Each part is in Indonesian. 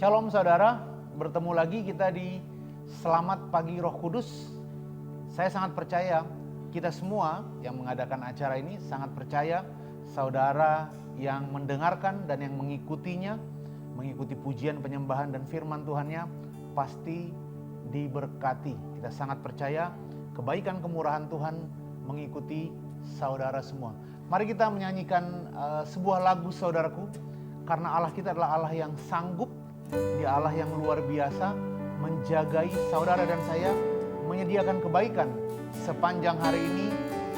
Shalom saudara, bertemu lagi kita di Selamat Pagi Roh Kudus. Saya sangat percaya kita semua yang mengadakan acara ini sangat percaya saudara yang mendengarkan dan yang mengikutinya, mengikuti pujian, penyembahan dan firman Tuhannya pasti diberkati. Kita sangat percaya kebaikan kemurahan Tuhan mengikuti saudara semua. Mari kita menyanyikan sebuah lagu saudaraku, karena Allah kita adalah Allah yang sanggup, Dia Allah yang luar biasa menjagai saudara dan saya, menyediakan kebaikan sepanjang hari ini.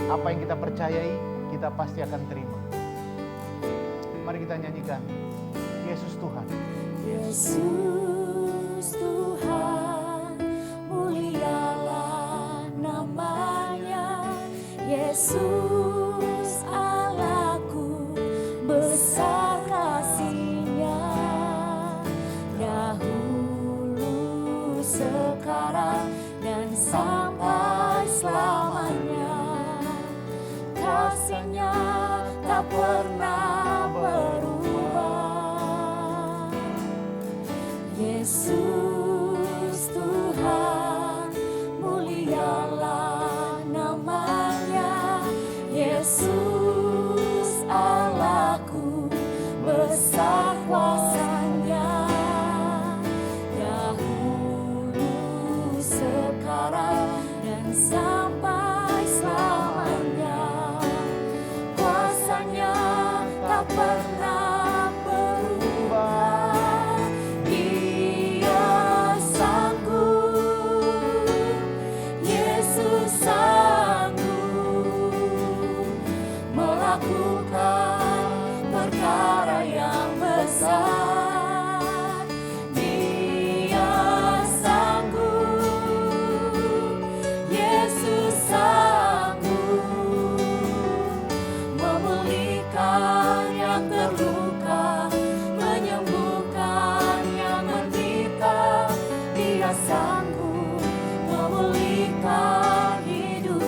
Apa yang kita percayai kita pasti akan terima. Mari kita nyanyikan Yesus Tuhan. Yesus Tuhan, mulialah namanya. Yesus Allahku, besar kasih-Nya. Dahulu, sekarang, dan sampai selamanya. Kasih-Nya tak pernah berubah. Yesus Tuhan, mulialah namanya. Yesus Allahku, besar kuasa-Nya. Dahulu, sekarang, dan sampai selamanya. Kuasa-Nya tak pernah berubah. Dia sanggup, Yesus sanggup melakukan perkara yang besar. Dia sanggup, Yesus sanggup memulihkan yang terluka, menyembuhkan yang menderita. Dia sanggup memulihkan hidup.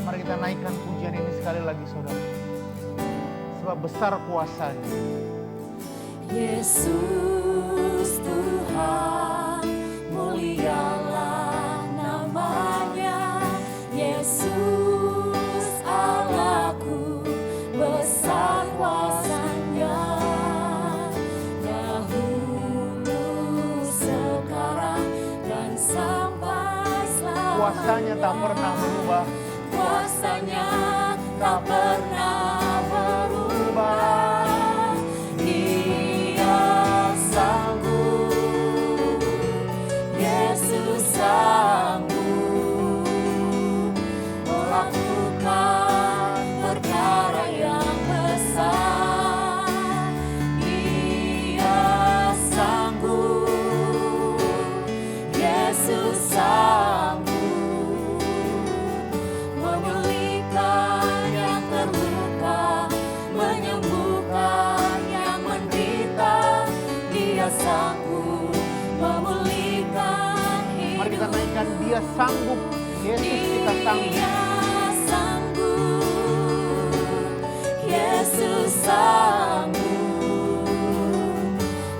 Mari kita naikkan pujian ini sekali lagi saudara, sebab besar kuasa-Nya. Yesus Tuhan, mulialah namanya. Yesus Allahku, besar kuasa-Nya. Dahulu, sekarang, dan sampai selamanya. Kuasa-Nya tak pernah berubah. Kuasa-Nya tak pernah berubah. Dia sanggup, Yesus sanggup melakukan perkara yang besar. Dia sanggup, Yesus sanggup memulihkan yang terluka, menyembuhkan yang menderita. Dia sanggup memulihkan hidup. Mari kita naikkan Dia sanggup. Yesus kita sanggup. Dia sanggup, Yesus sanggup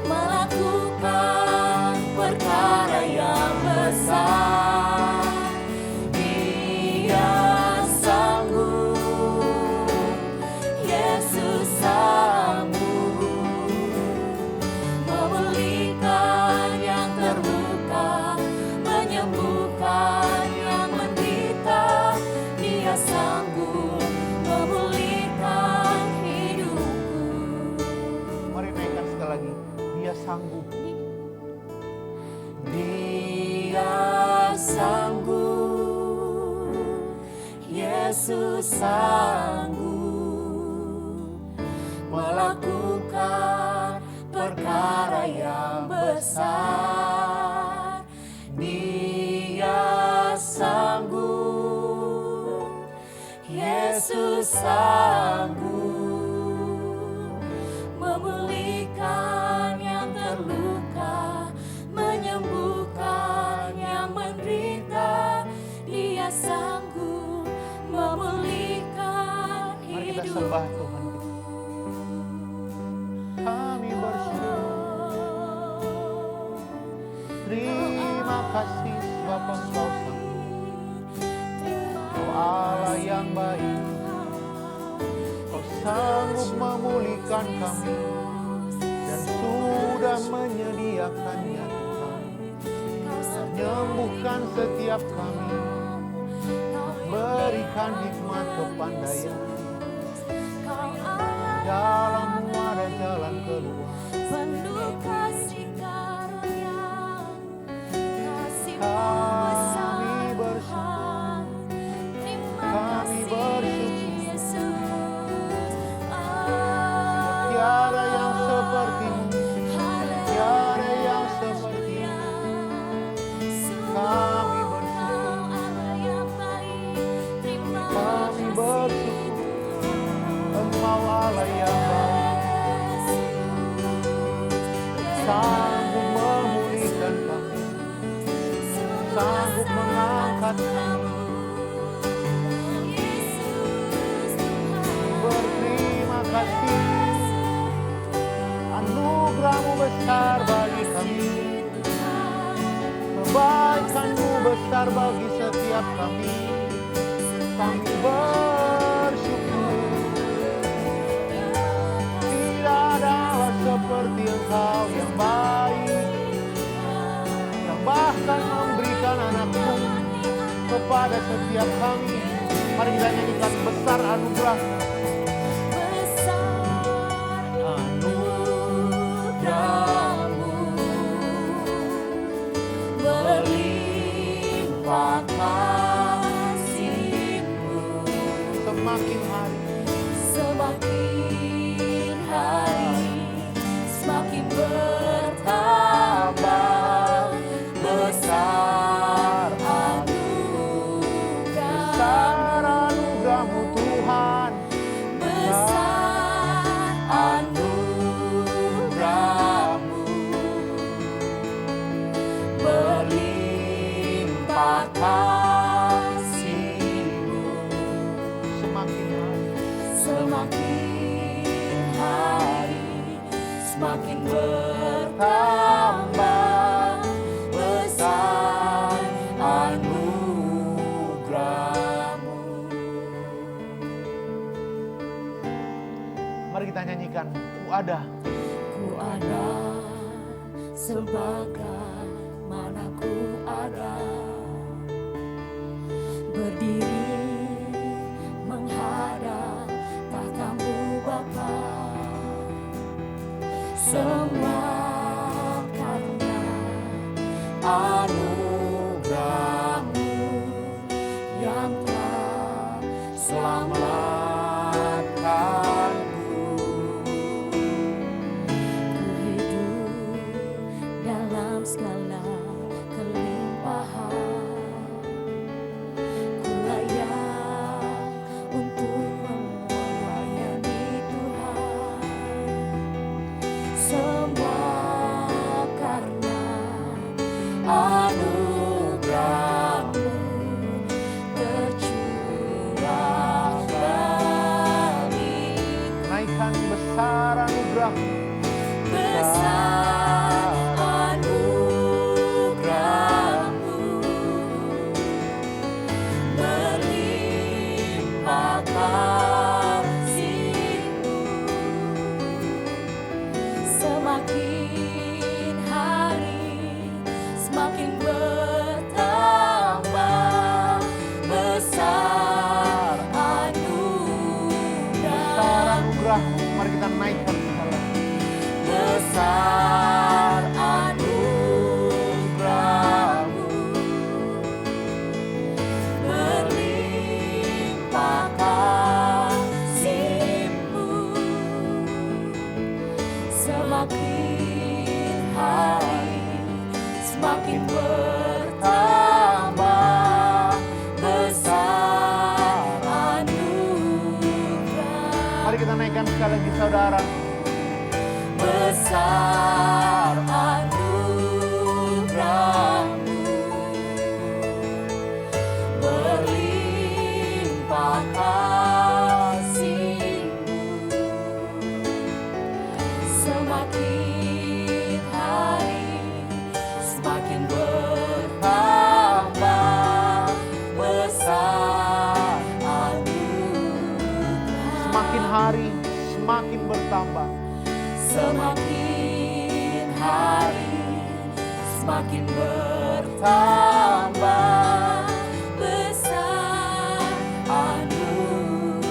melakukan perkara yang besar. Dia sanggup, Yesus sanggup memulihkan yang terluka, menyembuhkan yang menderita. Dia sanggup memulihkan hidupku. Mari naikkan sekali lagi. Dia sanggup. Dia sanggup, Yesus sanggup melakukan perkara yang besar. Dia sanggup, Yesus sanggup memulihkan yang terluka, menyembuhkan yang menderita. Dia sanggup memulihkan Terima kasih sebab Engkau Allah yang baik. Kau sanggup memulihkan kami dan sudah menyediakannya Tuhan. Menyembuhkan setiap kami, berikan hikmat kepandaian. Dalam-Mu ada jalan keluar. Penuh kasih karunia, kasih-Mu Kami besar bersyukur. Tuhan. Terima Kami kasih bersyukur. Yesus. Tiada yang seperti-Mu, tiada yang seperti-Mu. Kami bersyukur. Kami bersyukur. Engkau Allah yang baik. Sanggup memulihkan kami, sanggup mengangkat kami. Berterima kasih, anugerah-Mu besar bagi kami, kebaikan-Mu besar bagi setiap kami. Kami bersyukur. Tidak ada seperti Engkau yang baik, yang bahkan memberikan anak-Mu kepada setiap kami. Mari kita nyanyikan besar anugerah. Anugerah-Mu berlimpah kasih-Mu, Semakin hari semakin hari semakin bertambah besar besar anugerah-Mu Tuhan, besar anugerah-Mu berlimpah kasih-Mu, semakin hari semakin hari semakin bertambah besar anugerah-Mu. mari kita nyanyikan. Ku ada, Ku ada sebagaimana ku ada, berdiri menghadap tahta-Mu Bapa. Semua karena anugerah-Mu yang telah selamatkanku. Ku hidup dalam segala kelimpahan, ku layak untuk melayani Tuhan. Semua karena anugerah-Mu tercurah bagiku. naikkan besar anugerah-Mu. Besar anugerah-Mu berlimpah kasih-Mu, semakin hari semakin bertambah besar Anugerah-Mu, mari kita naikkan segala. besar anugerah-Mu berlimpah kasih-Mu, semakin hari semakin bertambah besar anugerah. Mari kita naikkan sekali lagi saudara. Besar anugerah-Mu berlimpah kasih-Mu, semakin hari semakin bertambah. Semakin hari semakin bertambah besar anugerah.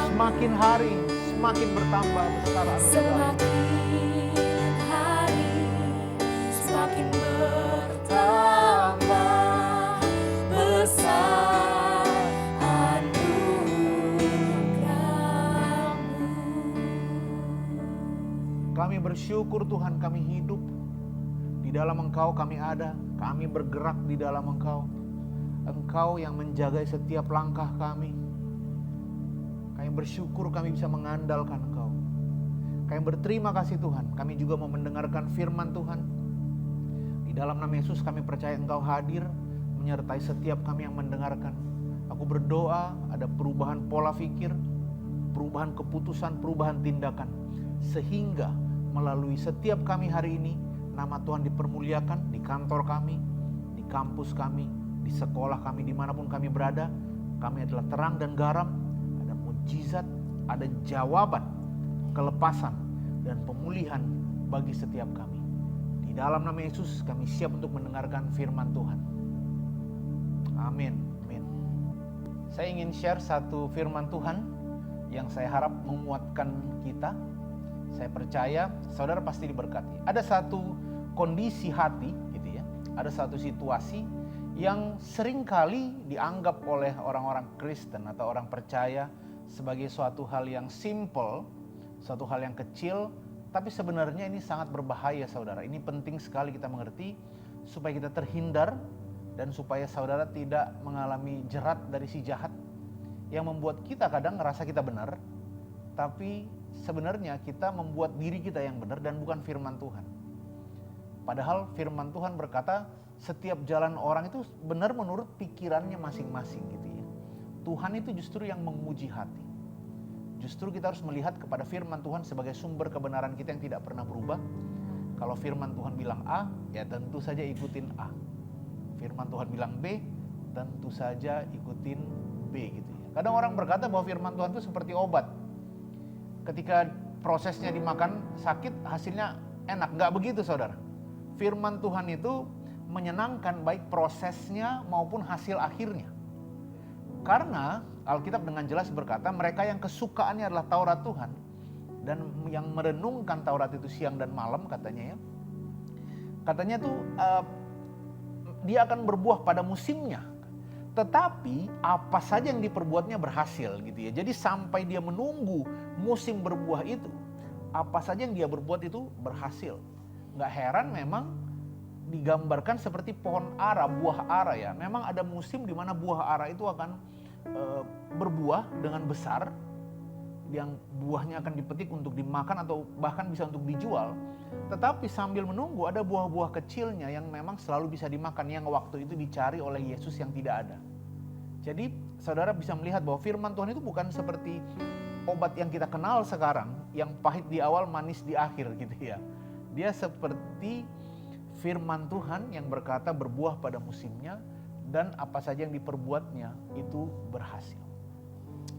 Semakin hari semakin bertambah besar anugerah. Semakin hari semakin bertambah besar anugerah-Mu. Kami bersyukur Tuhan, kami hidup di dalam Engkau, kami ada, kami bergerak di dalam Engkau. Engkau yang menjaga setiap langkah kami. Kami bersyukur kami bisa mengandalkan Engkau. Kami berterima kasih Tuhan, kami juga mau mendengarkan firman Tuhan. Di dalam nama Yesus kami percaya Engkau hadir menyertai setiap kami yang mendengarkan. Aku berdoa ada perubahan pola pikir, perubahan keputusan, perubahan tindakan. Sehingga melalui setiap kami hari ini, nama Tuhan dipermuliakan di kantor kami, di kampus kami, di sekolah kami, dimanapun kami berada. Kami adalah terang dan garam, ada mujizat, ada jawaban, kelepasan, dan pemulihan bagi setiap kami. Di dalam nama Yesus kami siap untuk mendengarkan firman Tuhan. Amin. Amin. Saya ingin share satu firman Tuhan yang saya harap menguatkan kita. Saya percaya saudara pasti diberkati. Ada satu kondisi hati gitu ya. Ada satu situasi yang seringkali dianggap oleh orang-orang Kristen atau orang percaya sebagai suatu hal yang simple, suatu hal yang kecil, tapi sebenarnya ini sangat berbahaya saudara. Ini penting sekali kita mengerti supaya kita terhindar dan supaya saudara tidak mengalami jerat dari si jahat yang membuat kita kadang ngerasa kita benar, tapi sebenarnya kita membuat diri kita yang benar dan bukan firman Tuhan. Padahal firman Tuhan berkata setiap jalan orang itu benar menurut pikirannya masing-masing gitu ya. Tuhan itu justru yang menguji hati. Justru kita harus melihat kepada firman Tuhan sebagai sumber kebenaran kita yang tidak pernah berubah. Kalau firman Tuhan bilang A, ya tentu saja ikutin A. Firman Tuhan bilang B, tentu saja ikutin B gitu ya. Kadang orang berkata bahwa firman Tuhan itu seperti obat. Ketika prosesnya dimakan sakit, hasilnya enak. Enggak begitu saudara. Firman Tuhan itu menyenangkan baik prosesnya maupun hasil akhirnya. Karena Alkitab dengan jelas berkata mereka yang kesukaannya adalah Taurat Tuhan dan yang merenungkan Taurat itu siang dan malam katanya ya. Katanya tuh dia akan berbuah pada musimnya. Tetapi apa saja yang diperbuatnya berhasil gitu ya. Jadi sampai dia menunggu musim berbuah itu, apa saja yang dia berbuat itu berhasil. Nggak heran memang digambarkan seperti pohon ara, buah ara ya. Memang ada musim di mana buah ara itu akan berbuah dengan besar, yang buahnya akan dipetik untuk dimakan atau bahkan bisa untuk dijual. Tetapi sambil menunggu ada buah-buah kecilnya yang memang selalu bisa dimakan, yang waktu itu dicari oleh Yesus yang tidak ada. Jadi saudara bisa melihat bahwa firman Tuhan itu bukan seperti obat yang kita kenal sekarang, yang pahit di awal manis di akhir gitu ya. Dia seperti firman Tuhan yang berkata berbuah pada musimnya dan apa saja yang diperbuatnya itu berhasil.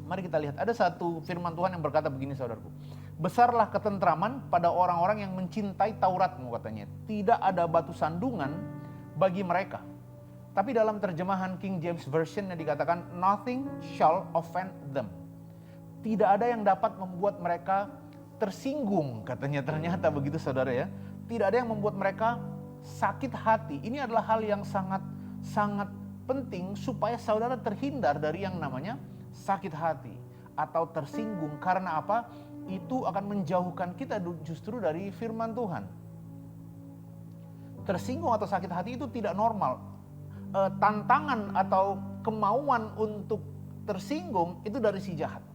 Mari kita lihat, ada satu firman Tuhan yang berkata begini saudaraku. Besarlah ketentraman pada orang-orang yang mencintai Tauratmu katanya. Tidak ada batu sandungan bagi mereka. Tapi dalam terjemahan King James Version yang dikatakan nothing shall offend them. Tidak ada yang dapat membuat mereka tersinggung katanya, ternyata begitu saudara ya. Tidak ada yang membuat mereka sakit hati. Ini adalah hal yang sangat penting supaya saudara terhindar dari yang namanya sakit hati atau tersinggung. Karena apa? Itu akan menjauhkan kita justru dari firman Tuhan. Tersinggung atau sakit hati itu tidak normal. Tantangan atau kemauan untuk tersinggung itu dari si jahat.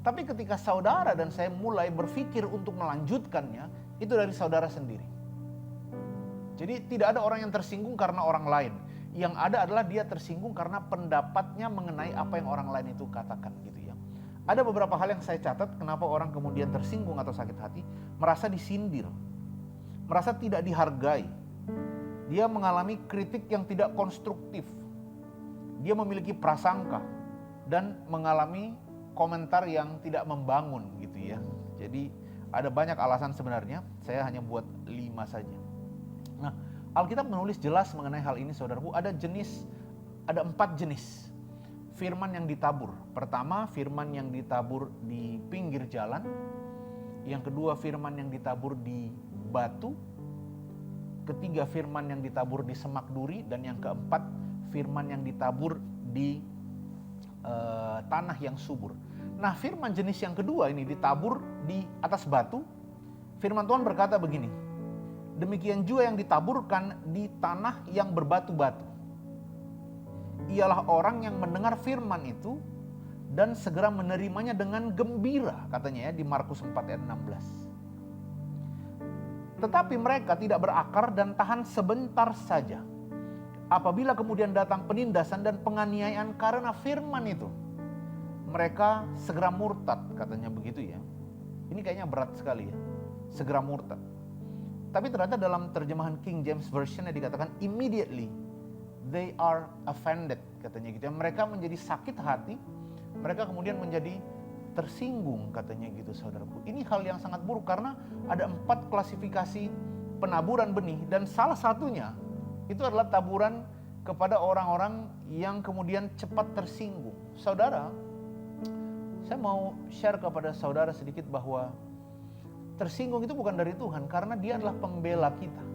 Tapi ketika saudara dan saya mulai berpikir untuk melanjutkannya, itu dari saudara sendiri. Jadi tidak ada orang yang tersinggung karena orang lain. Yang ada adalah dia tersinggung karena pendapatnya mengenai apa yang orang lain itu katakan gitu ya. Ada beberapa hal yang saya catat kenapa orang kemudian tersinggung atau sakit hati, merasa disindir, merasa tidak dihargai. Dia mengalami kritik yang tidak konstruktif. Dia memiliki prasangka dan mengalami komentar yang tidak membangun gitu ya. Jadi ada banyak alasan sebenarnya, saya hanya buat 5 saja. Nah, Alkitab menulis jelas mengenai hal ini saudaraku, ada 4 jenis firman yang ditabur. Pertama, firman yang ditabur di pinggir jalan. Yang kedua, firman yang ditabur di batu. Ketiga, firman yang ditabur di semak duri. Dan yang keempat, firman yang ditabur di tanah yang subur. Nah, firman jenis yang kedua ini ditabur di atas batu. Firman Tuhan berkata begini, demikian juga yang ditaburkan di tanah yang berbatu-batu. Ialah orang yang mendengar firman itu dan segera menerimanya dengan gembira, katanya ya di Markus 4 ayat 16. Tetapi mereka tidak berakar dan tahan sebentar saja. Apabila kemudian datang penindasan dan penganiayaan karena firman itu, mereka segera murtad, katanya begitu ya. Ini kayaknya berat sekali ya, segera murtad. Tapi ternyata dalam terjemahan King James Version dikatakan immediately they are offended, katanya gitu ya. Mereka menjadi sakit hati, mereka kemudian menjadi tersinggung, katanya gitu saudaraku. Ini hal yang sangat buruk karena ada 4 klasifikasi penaburan benih dan salah satunya itu adalah taburan kepada orang-orang yang kemudian cepat tersinggung. Saudara, saya mau share kepada saudara sedikit bahwa tersinggung itu bukan dari Tuhan karena Dia adalah pembela kita.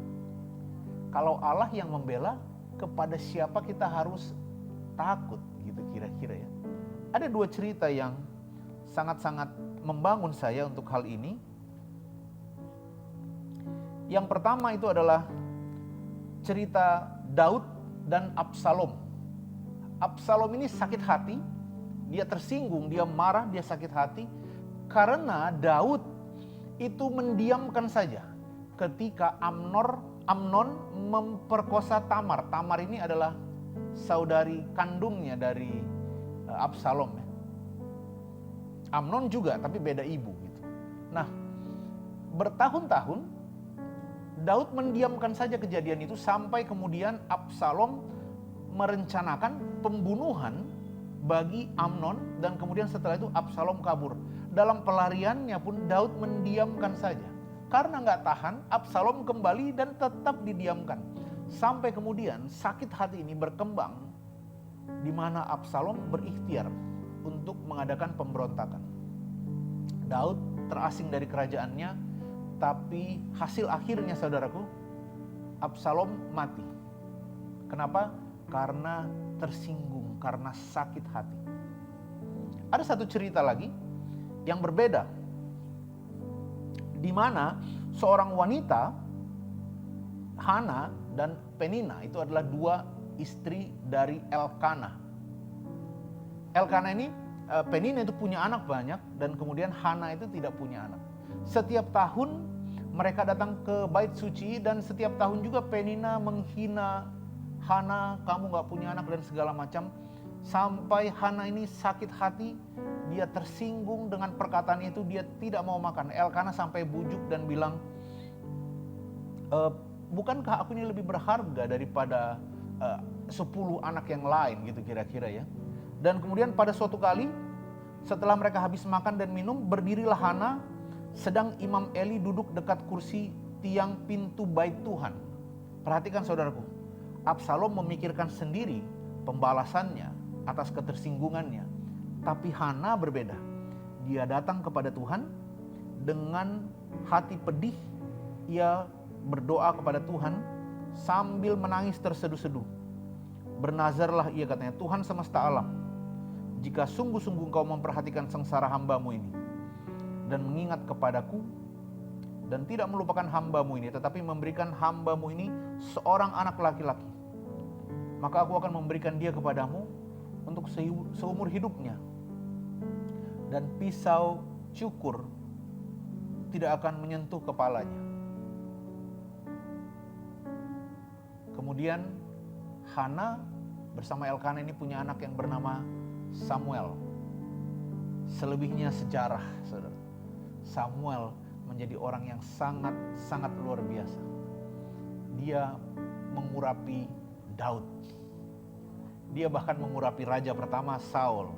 Kalau Allah yang membela, kepada siapa kita harus takut gitu kira-kira ya. Ada 2 cerita yang sangat-sangat membangun saya untuk hal ini. Yang pertama itu adalah cerita Daud dan Absalom. Absalom ini sakit hati, dia tersinggung, dia marah, dia sakit hati karena Daud itu mendiamkan saja ketika Amnon memperkosa Tamar. Tamar ini adalah saudari kandungnya dari Absalom ya. Amnon juga tapi beda ibu gitu. Nah, bertahun-tahun Daud mendiamkan saja kejadian itu sampai kemudian Absalom merencanakan pembunuhan bagi Amnon dan kemudian setelah itu Absalom kabur. Dalam pelariannya pun Daud mendiamkan saja. Karena nggak tahan, Absalom kembali dan tetap didiamkan. Sampai kemudian sakit hati ini berkembang di mana Absalom berikhtiar untuk mengadakan pemberontakan. Daud terasing dari kerajaannya, tapi hasil akhirnya saudaraku, Absalom mati. Kenapa? Karena tersinggung, karena sakit hati. Ada satu cerita lagi yang berbeda, di mana seorang wanita, Hana dan Penina, itu adalah 2 istri dari Elkanah. Elkanah ini, Penina itu punya anak banyak dan kemudian Hana itu tidak punya anak. Setiap tahun mereka datang ke bait suci dan setiap tahun juga Penina menghina Hana, kamu gak punya anak dan segala macam. Sampai Hana ini sakit hati, dia tersinggung dengan perkataan itu, dia tidak mau makan. Elkanah sampai bujuk dan bilang, bukankah aku ini lebih berharga daripada 10 anak yang lain gitu kira-kira ya. Dan kemudian pada suatu kali setelah mereka habis makan dan minum, berdirilah Hana, sedang Imam Eli duduk dekat kursi tiang pintu bait Tuhan. Perhatikan saudaraku, Absalom memikirkan sendiri pembalasannya atas ketersinggungannya. Tapi Hana berbeda. Dia datang kepada Tuhan dengan hati pedih. Ia berdoa kepada Tuhan sambil menangis terseduh-seduh. Bernazarlah ia, katanya, Tuhan semesta alam, jika sungguh-sungguh Engkau memperhatikan sengsara hamba-Mu ini dan mengingat kepadaku dan tidak melupakan hamba-Mu ini, tetapi memberikan hamba-Mu ini seorang anak laki-laki, maka aku akan memberikan dia kepadamu untuk seumur hidupnya, dan pisau cukur tidak akan menyentuh kepalanya. Kemudian Hana bersama Elkanah ini punya anak yang bernama Samuel. Selebihnya sejarah, saudara. Samuel menjadi orang yang sangat luar biasa. Dia mengurapi Daud. Dia bahkan mengurapi raja pertama, Saul.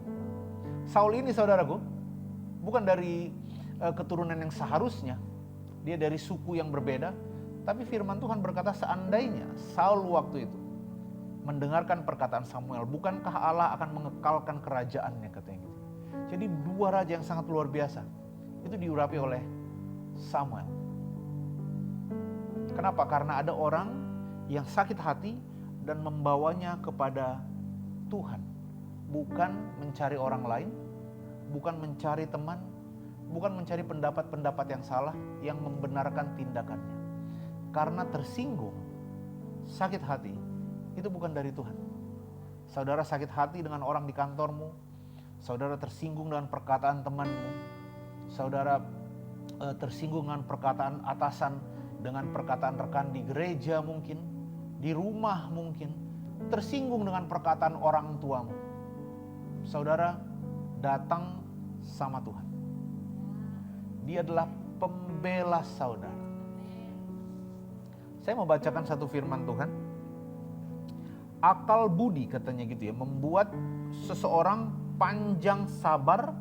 Saul ini saudaraku, bukan dari keturunan yang seharusnya, dia dari suku yang berbeda. Tapi firman Tuhan berkata, seandainya Saul waktu itu mendengarkan perkataan Samuel, bukankah Allah akan mengekalkan kerajaannya, katanya gitu. Jadi dua raja yang sangat luar biasa itu diurapi oleh Samuel. Kenapa? Karena ada orang yang sakit hati dan membawanya kepada Tuhan. Bukan mencari orang lain, bukan mencari teman, bukan mencari pendapat-pendapat yang salah yang membenarkan tindakannya. Karena tersinggung, sakit hati, itu bukan dari Tuhan. Saudara sakit hati dengan orang di kantormu, saudara tersinggung dengan perkataan temanmu, saudara tersinggung dengan perkataan atasan, dengan perkataan rekan di gereja mungkin, di rumah mungkin, tersinggung dengan perkataan orang tuamu. Saudara datang sama Tuhan. Dia adalah pembela saudara. Saya mau bacakan satu firman Tuhan. Akal budi katanya gitu ya, membuat seseorang panjang sabar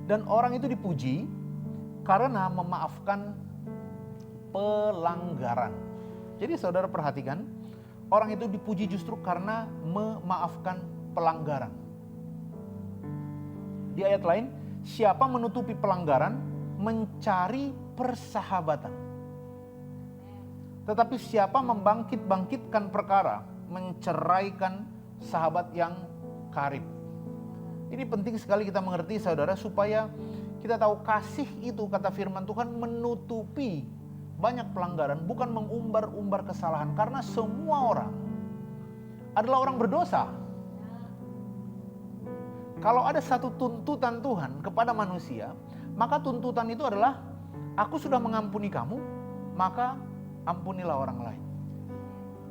dan orang itu dipuji karena memaafkan pelanggaran. Jadi saudara perhatikan, orang itu dipuji justru karena memaafkan pelanggaran. Di ayat lain, siapa menutupi pelanggaran mencari persahabatan. Tetapi siapa membangkit-bangkitkan perkara, menceraikan sahabat yang karib. Ini penting sekali kita mengerti saudara, supaya kita tahu kasih itu, kata firman Tuhan, menutupi banyak pelanggaran, bukan mengumbar-umbar kesalahan. Karena semua orang adalah orang berdosa. Kalau ada satu tuntutan Tuhan kepada manusia, maka tuntutan itu adalah, aku sudah mengampuni kamu, maka ampunilah orang lain.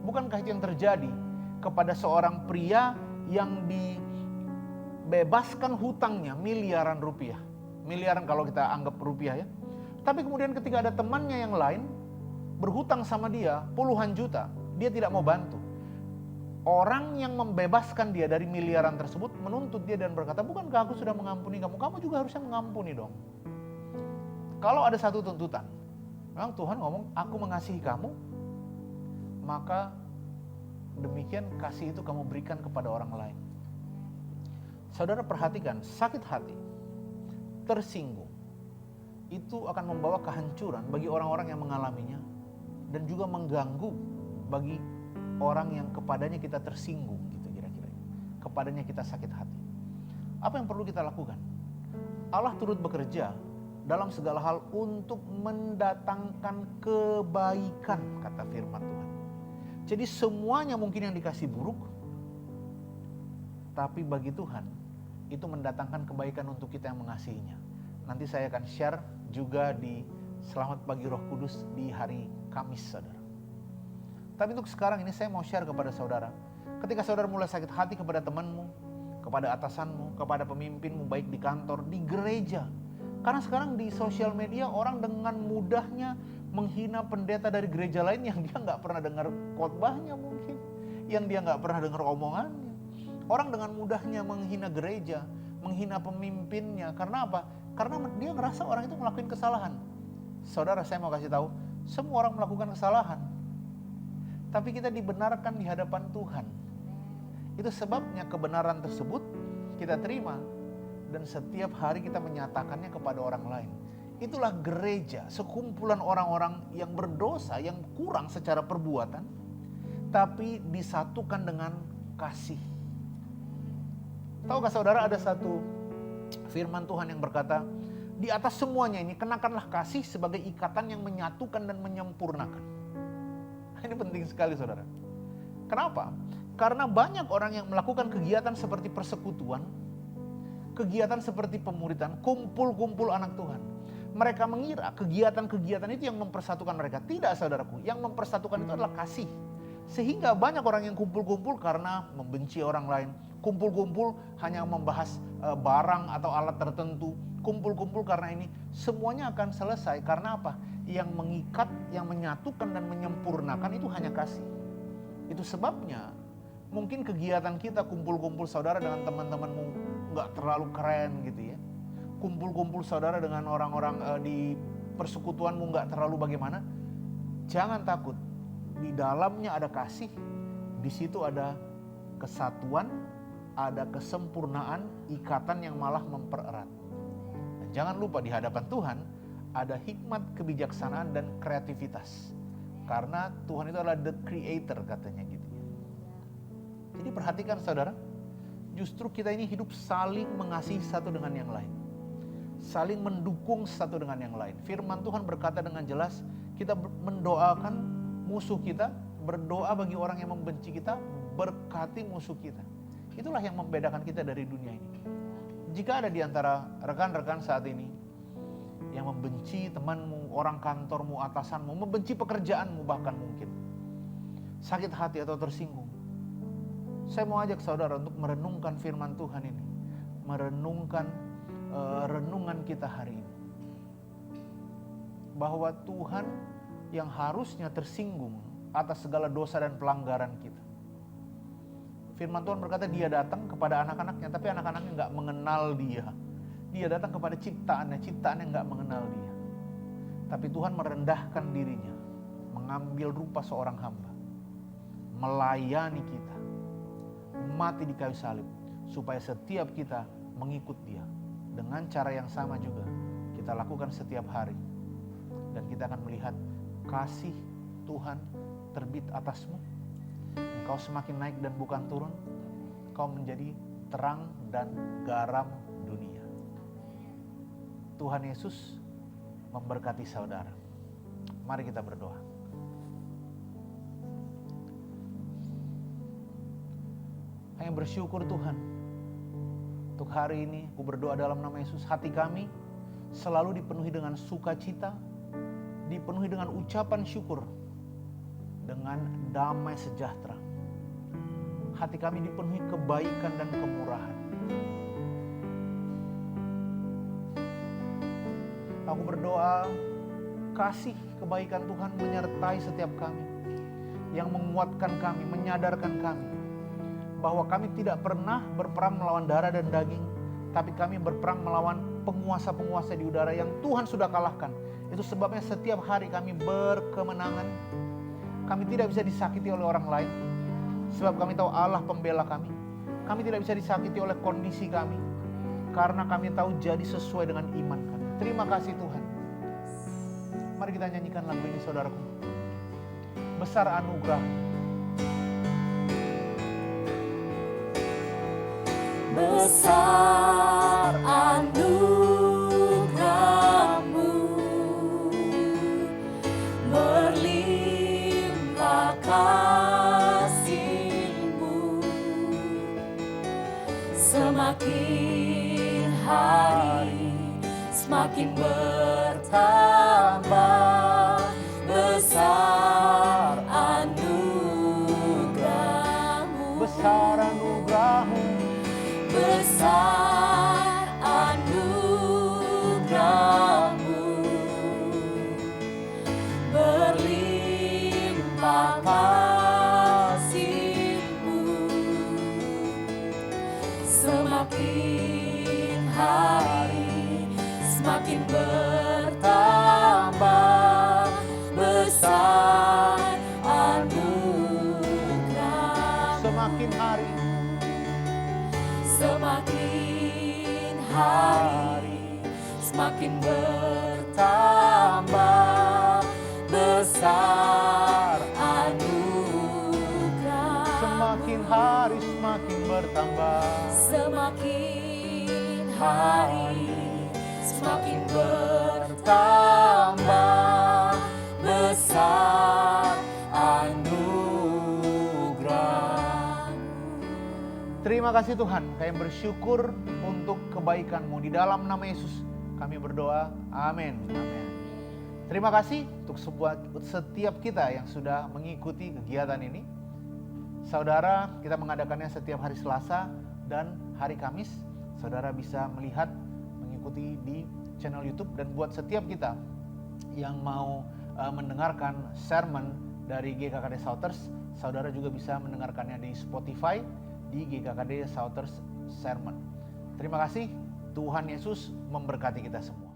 Bukankah itu yang terjadi kepada seorang pria yang dibebaskan hutangnya miliaran rupiah. Miliaran kalau kita anggap rupiah ya. Tapi kemudian ketika ada temannya yang lain berhutang sama dia puluhan juta, dia tidak mau bantu. Orang yang membebaskan dia dari miliaran tersebut menuntut dia dan berkata, bukankah aku sudah mengampuni kamu? Kamu juga harusnya mengampuni dong. Kalau ada satu tuntutan, memang Tuhan ngomong, aku mengasihi kamu, maka demikian kasih itu kamu berikan kepada orang lain. Saudara perhatikan, sakit hati, tersinggung, itu akan membawa kehancuran bagi orang-orang yang mengalaminya, dan juga mengganggu bagi orang yang kepadanya kita tersinggung, gitu kira-kira. Kepadanya kita sakit hati. Apa yang perlu kita lakukan? Allah turut bekerja dalam segala hal untuk mendatangkan kebaikan, kata firman Tuhan. Jadi semuanya mungkin yang dikasih buruk, tapi bagi Tuhan itu mendatangkan kebaikan untuk kita yang mengasihinya. Nanti saya akan share juga di Selamat Pagi Roh Kudus di hari Kamis, saudara. Tapi untuk sekarang ini saya mau share kepada saudara. Ketika saudara mulai sakit hati kepada temanmu, kepada atasanmu, kepada pemimpinmu, baik di kantor, di gereja. Karena sekarang di sosial media orang dengan mudahnya menghina pendeta dari gereja lain yang dia nggak pernah dengar khotbahnya mungkin, yang dia nggak pernah dengar omongannya. Orang dengan mudahnya menghina gereja, menghina pemimpinnya. Karena apa? Karena dia ngerasa orang itu melakukan kesalahan. Saudara, saya mau kasih tahu, semua orang melakukan kesalahan. Tapi kita dibenarkan di hadapan Tuhan. Itu sebabnya kebenaran tersebut kita terima. Dan setiap hari kita menyatakannya kepada orang lain. Itulah gereja, sekumpulan orang-orang yang berdosa, yang kurang secara perbuatan, tapi disatukan dengan kasih. Tahukah saudara, ada satu firman Tuhan yang berkata, di atas semuanya ini kenakanlah kasih sebagai ikatan yang menyatukan dan menyempurnakan. Ini penting sekali saudara. Kenapa? Karena banyak orang yang melakukan kegiatan seperti persekutuan, kegiatan seperti pemuridan, kumpul-kumpul anak Tuhan. Mereka mengira kegiatan-kegiatan itu yang mempersatukan mereka. Tidak saudaraku, yang mempersatukan itu adalah kasih. Sehingga banyak orang yang kumpul-kumpul karena membenci orang lain. Kumpul-kumpul hanya membahas barang atau alat tertentu. Kumpul-kumpul karena ini. Semuanya akan selesai karena apa? Yang mengikat, yang menyatukan dan menyempurnakan itu hanya kasih. Itu sebabnya mungkin kegiatan kita kumpul-kumpul saudara dengan teman-temanmu gak terlalu keren gitu ya. kumpul-kumpul saudara dengan orang-orang di persekutuanmu nggak terlalu bagaimana, jangan takut. Di dalamnya ada kasih, di situ ada kesatuan, ada kesempurnaan, ikatan yang malah mempererat. Dan jangan lupa di hadapan Tuhan ada hikmat, kebijaksanaan, dan kreativitas. Karena Tuhan itu adalah the creator katanya gitu. Jadi perhatikan saudara, justru kita ini hidup saling mengasihi satu dengan yang lain. Saling mendukung satu dengan yang lain. Firman Tuhan berkata dengan jelas, kita mendoakan musuh kita, berdoa bagi orang yang membenci kita, berkati musuh kita. Itulah yang membedakan kita dari dunia ini. Jika ada di antara rekan-rekan saat ini yang membenci temanmu, orang kantormu, atasanmu, membenci pekerjaanmu bahkan mungkin, sakit hati atau tersinggung, saya mau ajak saudara untuk merenungkan firman Tuhan ini, merenungkan renungan kita hari ini, bahwa Tuhan yang harusnya tersinggung atas segala dosa dan pelanggaran kita. Firman Tuhan berkata dia datang kepada anak-anaknya, tapi anak-anaknya nggak mengenal dia. Dia datang kepada ciptaannya, ciptaannya nggak mengenal dia. Tapi Tuhan merendahkan dirinya, mengambil rupa seorang hamba, melayani kita, mati di kayu salib, supaya setiap kita mengikut dia. Dengan cara yang sama juga kita lakukan setiap hari. Dan kita akan melihat kasih Tuhan terbit atasmu. Engkau semakin naik dan bukan turun. Engkau menjadi terang dan garam dunia. Tuhan Yesus memberkati saudara. Mari kita berdoa. Hanya bersyukur Tuhan. Untuk hari ini, aku berdoa dalam nama Yesus, hati kami selalu dipenuhi dengan sukacita, dipenuhi dengan ucapan syukur, dengan damai sejahtera. Hati kami dipenuhi kebaikan dan kemurahan. Aku berdoa, kasih kebaikan Tuhan menyertai setiap kami, yang menguatkan kami, menyadarkan kami, bahwa kami tidak pernah berperang melawan darah dan daging, tapi kami berperang melawan penguasa-penguasa di udara yang Tuhan sudah kalahkan. Itu sebabnya setiap hari kami berkemenangan. Kami tidak bisa disakiti oleh orang lain, sebab kami tahu Allah pembela kami. Kami tidak bisa disakiti oleh kondisi kami, karena kami tahu jadi sesuai dengan iman kami. Terima kasih Tuhan. Mari kita nyanyikan lagu ini saudaraku. Besar anugerah. Besar anugerah-Mu, berlimpah kasih-Mu, semakin hari semakin bertambah. Besar anugerah-Mu, Besar anugerah-Mu, besar anugerah-Mu, berlimpah kasih-Mu, semakin hari semakin bertambah. Besar anugerah-Mu, semakin hari, semakin hari semakin bertambah. Besar anugerah, semakin hari semakin bertambah. semakin hari semakin bertambah. Besar anugerah. Terima kasih Tuhan, kami bersyukur untuk kebaikan-Mu. Di dalam nama Yesus kami berdoa, amin. Amin. Terima kasih untuk setiap kita yang sudah mengikuti kegiatan ini. Saudara, kita mengadakannya setiap hari Selasa dan hari Kamis. Saudara bisa melihat, mengikuti di channel YouTube. Dan buat setiap kita yang mau mendengarkan sermon dari GKKD Shouters, saudara juga bisa mendengarkannya di Spotify, di GKKD Shouters Sermon. Terima kasih, Tuhan Yesus memberkati kita semua.